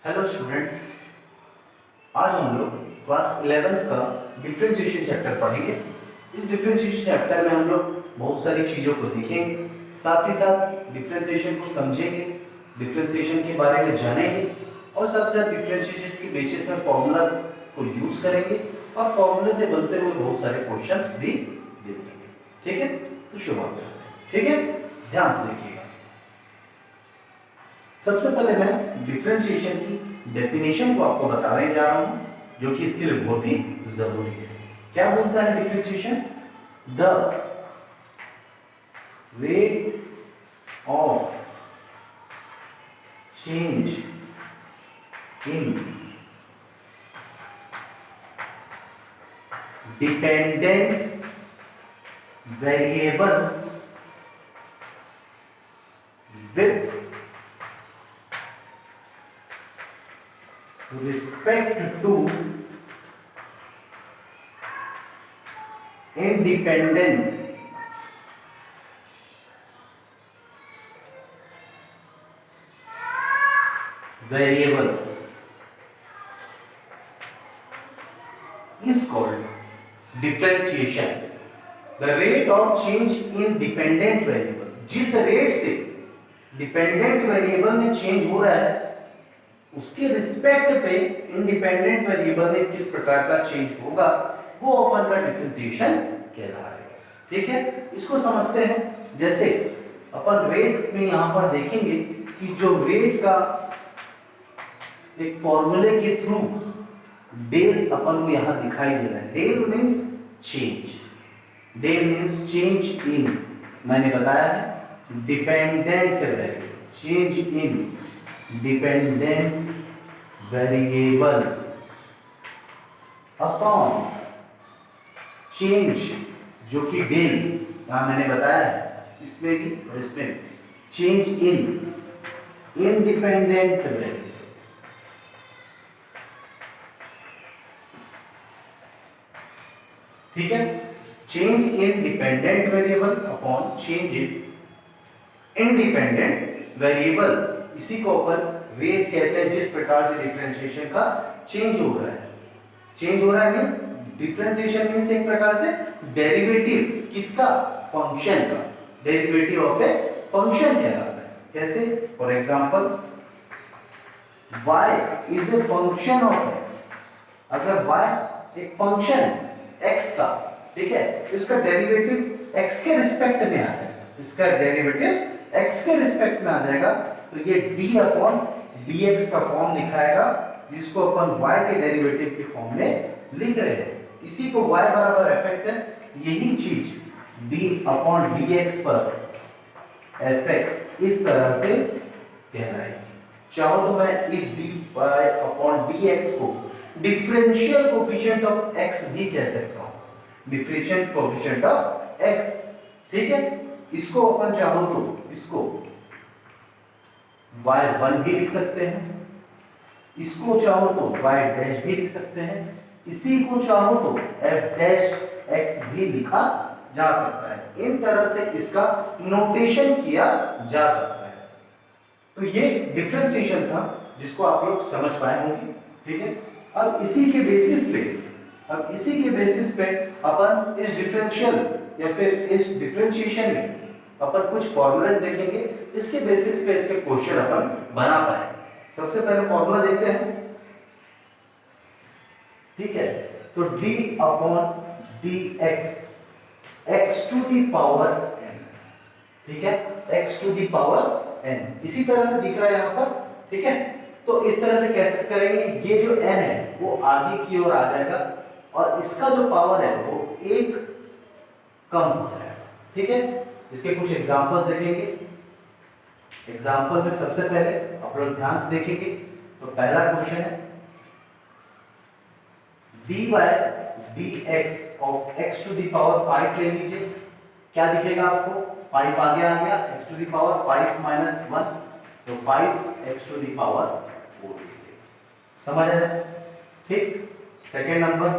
Hello students, आज हम लोग क्लास 11th का डिफरेंशिएशन चैप्टर पढ़ेंगे। इस डिफरेंशिएशन चैप्टर में हम लोग बहुत सारी चीज़ों को देखेंगे, साथ ही साथ डिफरेंशिएशन को समझेंगे, डिफरेंशिएशन के बारे में जानेंगे और साथ ही साथ डिफरेंशिएशन के बेसिस में फॉर्मूला को यूज़ करेंगे और फॉर्मूले से बनते हुए बहुत सारे क्वेश्चंस भी देखेंगे। ठीक है, तो शुरुआत करते हैं। ठीक है, ध्यान से देखिएगा। सबसे पहले मैं डिफरेंशिएशन की डेफिनेशन को आपको बताने जा रहा हूं, जो कि इसके लिए बहुत ही जरूरी है। क्या बोलता है differentiation? The rate of change in dependent variable with respect to independent variable is called differentiation. The rate of change in dependent variable, जिस रेट से डिपेंडेंट वेरिएबल में चेंज हो रहा है उसके रिस्पेक्ट पे इंडिपेंडेंट वेरिएबल में किस प्रकार का चेंज होगा वो अपन का डिफरेंशिएशन कहलाएगा। ठीक है, इसको समझते हैं। जैसे अपन रेट में यहां पर देखेंगे कि जो रेट का एक फॉर्मूले के थ्रू डेल अपन को यहां दिखाई दे रहा है। Del means change, del means change in, मैंने बताया है dependent variable, change in dependent variable upon change, जो कि डेल यहां मैंने बताया है इसमें भी और इसमें भी, चेंज इन इंडिपेंडेंट वेरिएबल। ठीक है, change in dependent variable upon change in independent variable, इसी को अपन रेट कहते हैं। जिस प्रकार से डिफरेंशिएशन का चेंज हो रहा है, चेंज हो रहा है मींस डिफरेंशिएशन मींस एक प्रकार से डेरिवेटिव किसका? फंक्शन का, डेरिवेटिव ऑफ ए फंक्शन कहलाता है। कैसे? For example y is a function of x। अगर y एक फंक्शन x का, ठीक है, तो इसका डेरिवेटिव x के रिस्पेक्ट में आ जाएगा, इसका डेरिवेटिव x के रिस्पेक्ट में आ जाएगा, तो ये d अपॉन dx का फॉर्म दिखाएगा, जिसको अपन y के डेरिवेटिव के फॉर्म में लिख रहे हैं। इसी को y बराबर fx है, यही चीज d अपॉन dx पर fx इस तरह से कहलाएगी। चाहो तो मैं इस dy अपॉन dx को डिफरेंशियल कोएफिशिएंट ऑफ x भी कह सकता हूं, डिफरेंशियल कोएफिशिएंट ऑफ x। ठीक है, इसको अपन चाहो तो इसको y1 भी लिख सकते हैं, इसको चाहो तो y डैश भी लिख सकते हैं, इसी को चाहो तो f डैश x भी लिखा जा सकता है। इन तरह से इसका नोटेशन किया जा सकता है। तो ये डिफरेंशिएशन था जिसको आप लोग समझ पाए होंगे। ठीक है, अब इसी के बेसिस पे अपन इस डिफरेंशियल या फिर इस डिफरेंशिएशन में अपन कुछ फॉर्मूलाज देखेंगे, इसके बेसिस पे इसके क्वेश्चन अपन बना पाए। सबसे पहले फॉर्मूला देखते हैं। ठीक है, तो d upon dx x to the power n, ठीक है, x to the power n इसी तरह से दिख रहा है यहां पर। ठीक है, तो इस तरह से कैसे करेंगे? ये जो n है वो आगे की ओर आ जाएगा और इसका जो पावर है वो एक कम हो जाएगा। ठीक है, इसके कुछ एग्जांपल्स देखेंगे। एग्जांपल में सबसे पहले आप लोग ध्यान से देखेंगे तो पहला क्वेश्चन है dy dx of x to the power 5 ले लीजिए। क्या दिखेगा आपको? 5 आगे आ गया, x to the power 5 minus 1, तो 5 x टू दी पावर 4 लिखिए। समझ आया? ठीक। सेकेंड नंबर,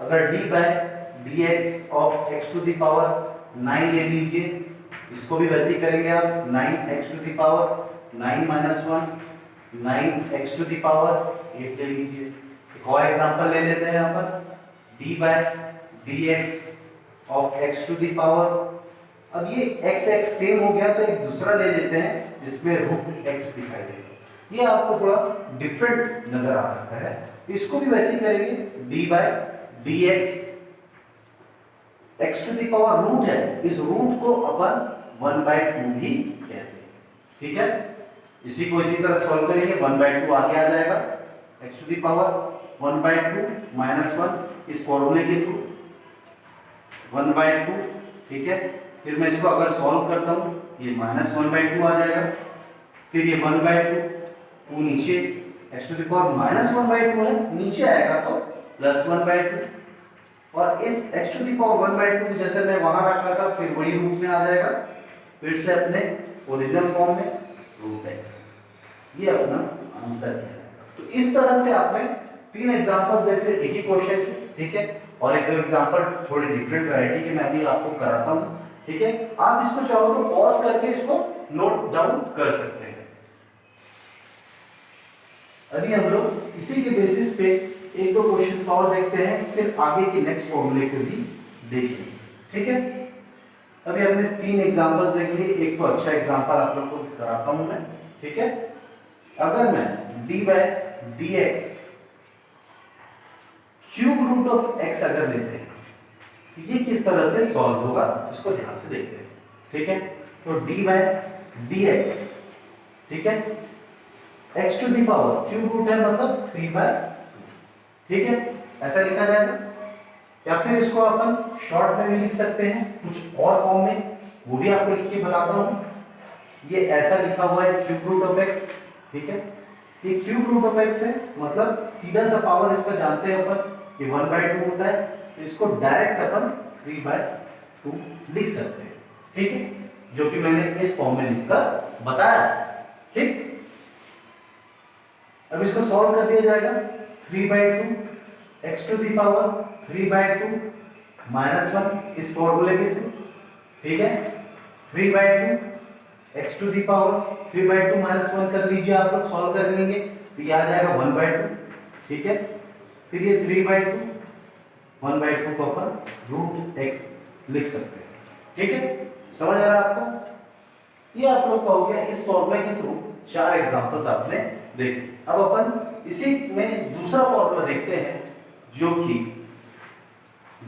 अगर dy dx of x to the power 9 ले लीजिए, इसको भी वैसे ही करेंगे आप। 9 x to the power 9 minus 1 9x to the power 8 ले लीजिए। एक और एग्जांपल ले लेते हैं यहाँ पर d by dx of x to the power. अब ये x सेम हो गया तो एक दूसरा ले लेते हैं जिसमें रूट x दिखाई देगा। ये आपको थोड़ा डिफरेंट नजर आ सकता है, इसको भी वैसे ही करेंगे d by dx x to the power root है, इस रूट को अपन 1/2 भी कहते हैं। ठीक है, इसी को इसी तरह सॉल्व करेंगे 1/2 आगे आ जाएगा x टू द पावर 1/2 -1 इस फॉर्मूले के थ्रू 1/2। ठीक है, फिर मैं इसको अगर सॉल्व करता हूं ये -1/2 आ जाएगा, फिर ये 1/2 नीचे x टू द पावर -1/2 है, नीचे आएगा तो +1/2 और इस x टू द पावर 1/2 जैसे मैं वहां रखा था फिर वही रूप में आ जाएगा, फिर से अपने ओरिजिनल फॉर्म में रूट x। ये अपना आंसर है। तो इस तरह से आपने 3 एग्जांपल्स देख लिए एक ही क्वेश्चन के। ठीक है, और एक दो एग्जांपल थोड़ी डिफरेंट वैरायटी के मैं भी आपको कराता हूं। ठीक है, आप इसको चाहो तो पॉज करके इसको नोट डाउन कर सकते हैं। अभी हम लोग इसी के बेसिस पे एक दो क्वेश्चन और देखते हैं, फिर आगे के नेक्स्ट फॉर्मूले को भी देखेंगे। ठीक है, अभी हमने 3 एग्जांपल्स देख लिए, एक तो अच्छा एग्जांपल आप लोग को कराता हूं मैं। ठीक है, अगर मैं d by dx cube root of x अगर लेते हैं तो ये किस तरह से सॉल्व होगा इसको ध्यान से देखते हैं। ठीक है, तो d बाय dx, ठीक है, x to the power cube root है मतलब 3/2। ठीक है, ऐसा लिखा जाएगा, या फिर इसको अपन शॉर्ट में भी लिख सकते हैं कुछ और फॉर्म में, वो भी आपको लिख के बताता हूं। ये ऐसा लिखा हुआ है क्यूब रूट ऑफ x। ठीक है, ये क्यूब रूट ऑफ x है मतलब सीधा सा पावर इसका जानते हैं अपन, ये 1/2 होता है, तो इसको डायरेक्ट अपन 3/2 लिख सकते हैं। ठीक है, जो कि मैंने इस फॉर्म में लिखकर बताया। ठीक, अब इसको सॉल्व कर दिया जाएगा 3/2 x टू द पावर 3/2 -1 इस फॉर्मूले के थ्रू। ठीक है, 3/2 x टू दी पावर 3/2 -1 कर लीजिए, आप लोग सॉल्व कर लेंगे तो ये आ जाएगा 1/2। ठीक है, फिर ये 3/2 1/2 को अपन रूट x लिख सकते हैं। ठीक है, समझ आ रहा है आपको? ये आप लोग का हो गया इस फॉर्मूले के थ्रू 4 एग्जांपल्स आपने देखे। अब अपन इसी में दूसरा फॉर्मूला देखते हैं जो कि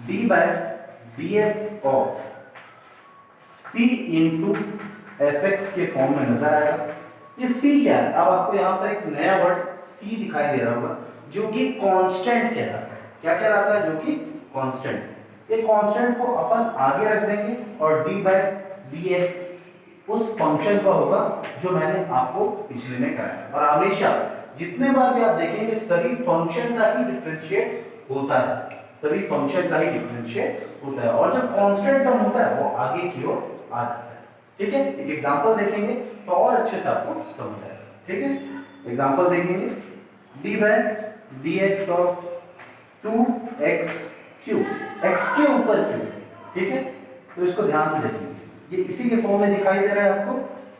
d by dx of c into fx के फॉर्म में नजर आएगा। ये c क्या है? अब आपको यहाँ पर एक नया वर्ड c दिखाई दे रहा होगा जो कि कांस्टेंट कहलाता है। क्या कहलाता है? जो कि कांस्टेंट। ये कांस्टेंट को अपन आगे रख देंगे और d बाय dx उस फंक्शन का होगा जो मैंने आपको पिछले में कराया। और हमेशा जितने बार भी आप देखेंगे सभी फंक्शन का ही डिफरेंशिएट होता है, सभी फंक्शन का ही डिफरेंशिएट होता है, और जो कांस्टेंट टर्म होता है वो आगे की ओर आ जाता है। ठीक है, एक एग्जांपल देखेंगे तो और अच्छे से आपको समझ आएगा। ठीक है, एग्जांपल देखेंगे d by dx of 2x cube, x के ऊपर क्यूब। ठीक है, तो इसको ध्यान से देखेंगे, ये इसी के फॉर्म में दिखाई दे रहा है आपको,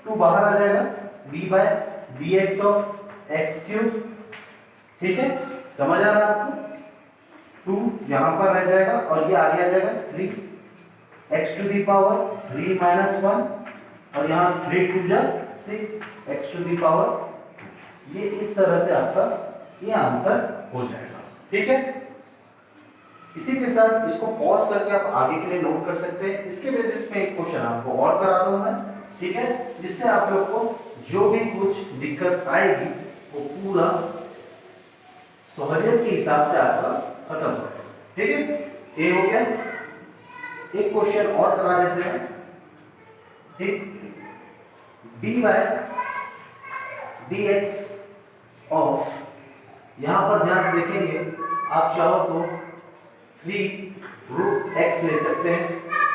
2 बाहर आ जाएगा, d by dx of x cube. ठीक है, समझ आ रहा है आपको? 2 यहां पर रह जाएगा और ये आगे आ जाएगा 3 x टू दी पावर 3 -1 और यहाँ 3 2 जा 6 x टू दी पावर। ये इस तरह से आपका ये आंसर हो जाएगा। ठीक है, इसी के साथ इसको पॉज करके आप आगे के लिए नोट कर सकते हैं। इसके बेसिस पे एक क्वेश्चन आपको और कराता हूं मैं। ठीक है, जिससे आप लोग को जो भी कुछ दिक्कत आएगी वो पूरा सहूलियत के हिसाब से आपका खत्म हो जाएगा। ठीक है, ये हो गया। एक क्वेश्चन और करा देते हैं। ठीक, d बाय dx ऑफ, यहां पर ध्यान से देखेंगे, आप चाहो तो 3 रूट x ले सकते हैं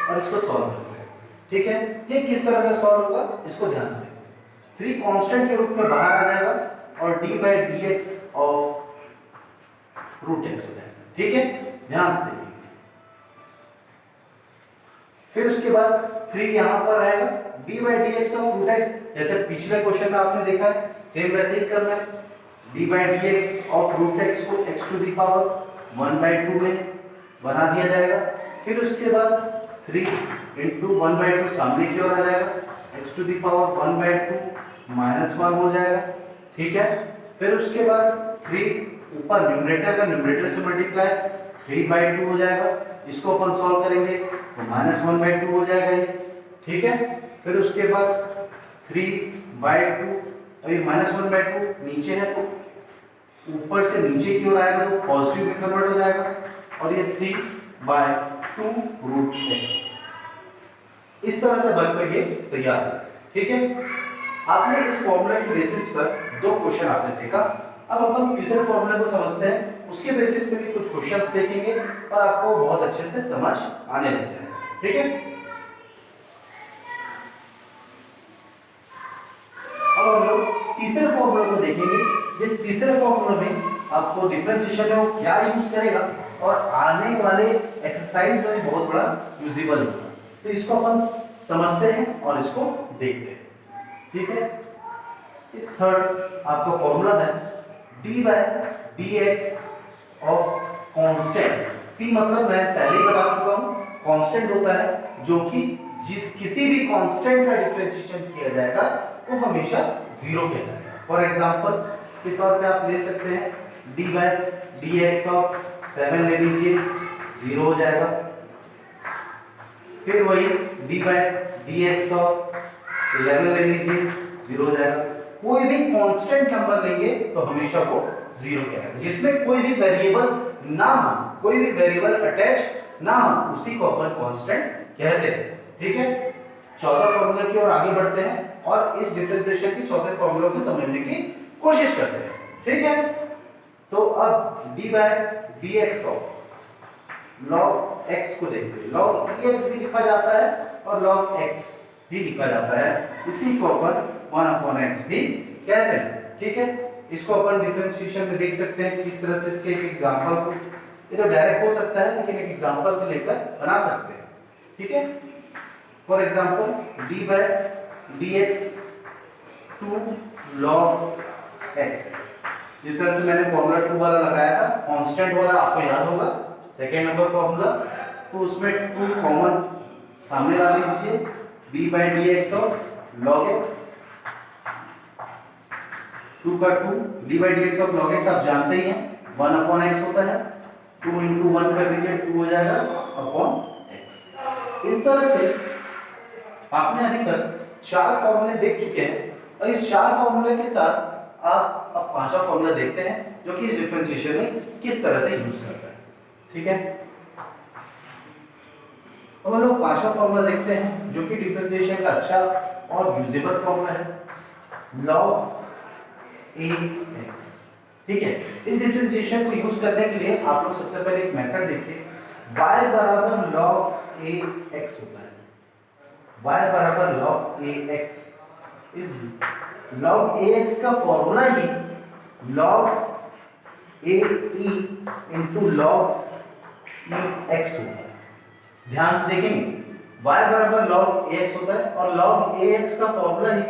और इसको सॉल्व करते हैं। ठीक है, ये किस तरह से सॉल्व होगा इसको ध्यान से देखिए। 3 कांस्टेंट के रूप में बाहर आ जाएगा और d by dx of root x हो जाएगा। ठीक है, ध्यान से देखिए। फिर उसके बाद 3 यहाँ पर रहेगा, D by D x of root X, जैसे पिछले क्वेश्चन में आपने देखा है सेम वैसे ही करना है। D by D x of root X को एक्स टू दी पावर 1/2 में बना दिया जाएगा। फिर उसके बाद 3 इंटू 1/2 सामने की ओर आ जाएगा, एक्स टू दी पावर 1/2 -1 हो जाएगा, ठीक है। फिर उसके बाद 3 ऊपर न्यूमरेटर का न्यूमरेटर से मल्टीप्लाई 3/2 हो जाएगा, इसको अपन सॉल्व करेंगे तो -1/2 हो जाएगा ये, ठीक है। फिर उसके बाद 3/2, अभी -1/2 नीचे है तो ऊपर से नीचे की ओर आएगा तो पॉजिटिव में कन्वर्ट हो जाएगा, और ये 3/2 रूट एक्स इस तरह से बनकर ये तैयार है, ठीक है। आपने इस फॉर्मूला की बेसिस पर 2 क्वेश्चन आपने देखा। अब अपन तीसरे फॉर्मूला को समझते हैं, उसके बेसिस पे भी कुछ क्वेश्चंस देखेंगे और आपको बहुत अच्छे से समझ आने लग जाएगा, ठीक है। अब हम लोग तीसरे फॉर्मूला को देखेंगे। जिस तीसरे फॉर्मूला में आपको डिफरेंशिएशन में वो क्या यूज करेगा और आने वाले एक्सरसाइज में भी बहुत बड़ा यूजेबल होगा, तो इसको अपन समझते हैं और इसको देखते हैं, ठीक है। ये थर्ड आपका फॉर्मूला है D by D x of constant. C मतलब मैं पहले ही बता चुका हूं, कांस्टेंट होता है जो कि किसी भी कांस्टेंट का डिफरेंशिएशन किया जाएगा वो हमेशा 0 कहलाएगा। फॉर एग्जांपल के तौर पे आप ले सकते हैं D by D x of 7 ले लीजिए, 0 हो जाएगा। फिर वही D by D x of 11 ले लीजिए, 0 हो जाएगा। कोई भी कांस्टेंट नंबर लेंगे तो हमेशा वो 0 कहलाएगा, जिसमें कोई भी वेरिएबल ना हो, कोई भी वेरिएबल अटैच ना हो, उसी को अपन कांस्टेंट कहते हैं, ठीक है। चौथा फॉर्मूला की ओर आगे बढ़ते हैं और इस डिफरेंशिएशन की चौथे फॉर्मूला को समझने की कोशिश करते हैं, ठीक है। तो अब D by D x of log x को देखते हैं। लॉग एक्स भी लिखा जाता है और लॉग एक्स भी लिखा जाता है, इसी को अपन 1/x भी कहते हैं, ठीक है। इसको अपन डिफरेंशिएशन में देख सकते हैं किस तरह से। इसके एक एग्जांपल को, ये तो डायरेक्ट हो सकता है लेकिन एक एग्जांपल को लेकर बना सकते हैं, ठीक है। For example D by D X to log X, जिस तरह से मैंने फॉर्मूला 2 वाला लगाया था, कांस्टेंट वाला आपको याद होगा सेकेंड नंबर फॉर्मूला, तो उसमें 2 कॉमन सामने ला लीजिए, D by D x of log x, 2 का 2, D by D x of log x आप जानते ही हैं 1/x होता है, 2 इंटू 1 कर दीजिए, 2 हो जाएगा अपॉन x। इस तरह से आपने अभी तक 4 फॉर्मूले देख चुके हैं और इस 4 फॉर्मूले के साथ आप अब 5वां फॉर्मूला देखते हैं जो कि इस डिफरेंशिएशन में किस तरह से यूज करता है, ठीक है। अब हम लोग 5वां फॉर्मूला देखते हैं जो कि डिफरेंशिएशन का अच्छा और यूजेबल फॉर्मूला है, log ax, ठीक है। इस डिफरेंशिएशन को यूज करने के लिए आप लोग सबसे पहले एक मेथड देखिए, y बराबर log ax होता है, y बराबर log ax। इस log ax का फॉर्मूला ही log ae into log ex होता है। ध्यान से देखेंगे y बराबर log ax होता है और log ax का फॉर्मूला ही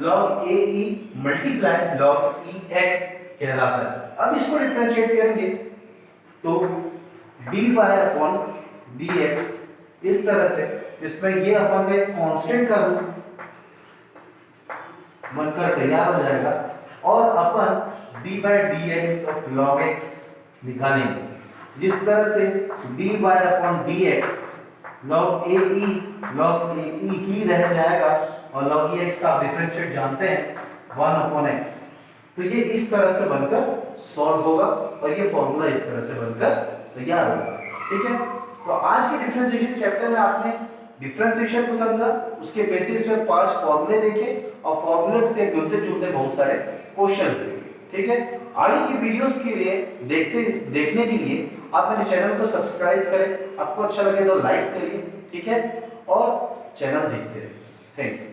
log ae multiply log ex कहलाता है। अब इसको डिफरेंशिएट करेंगे तो dy अपॉन dx इस तरह से, इसमें ये अपन का कांस्टेंट का रूप बनकर तैयार हो जाएगा और अपन d by D x of log x निकालेंगे, जिस तरह से d y upon d x log a e ही रह जाएगा और लॉग ई एक्स का आप डिफरेंशिएट जानते हैं 1/x। तो ये इस तरह से बनकर सॉल्व होगा और ये फॉर्मूला इस तरह से बनकर तैयार होगा, ठीक है। तो आज के डिफरेंशिएशन चैप्टर में आपने डिफरेंशिएशन को समझा, उसके बेसिस पे 5 फॉर्मूले देखे और फॉर्मूले से मिलते जुलते बहुत सारे क्वेश्चंस देखे, ठीक है। आगे की वीडियोस के लिए देखने के लिए आप मेरे चैनल को सब्सक्राइब करें, आपको अच्छा लगे तो लाइक करिए, ठीक है, और चैनल देखते रहिए। Thank you.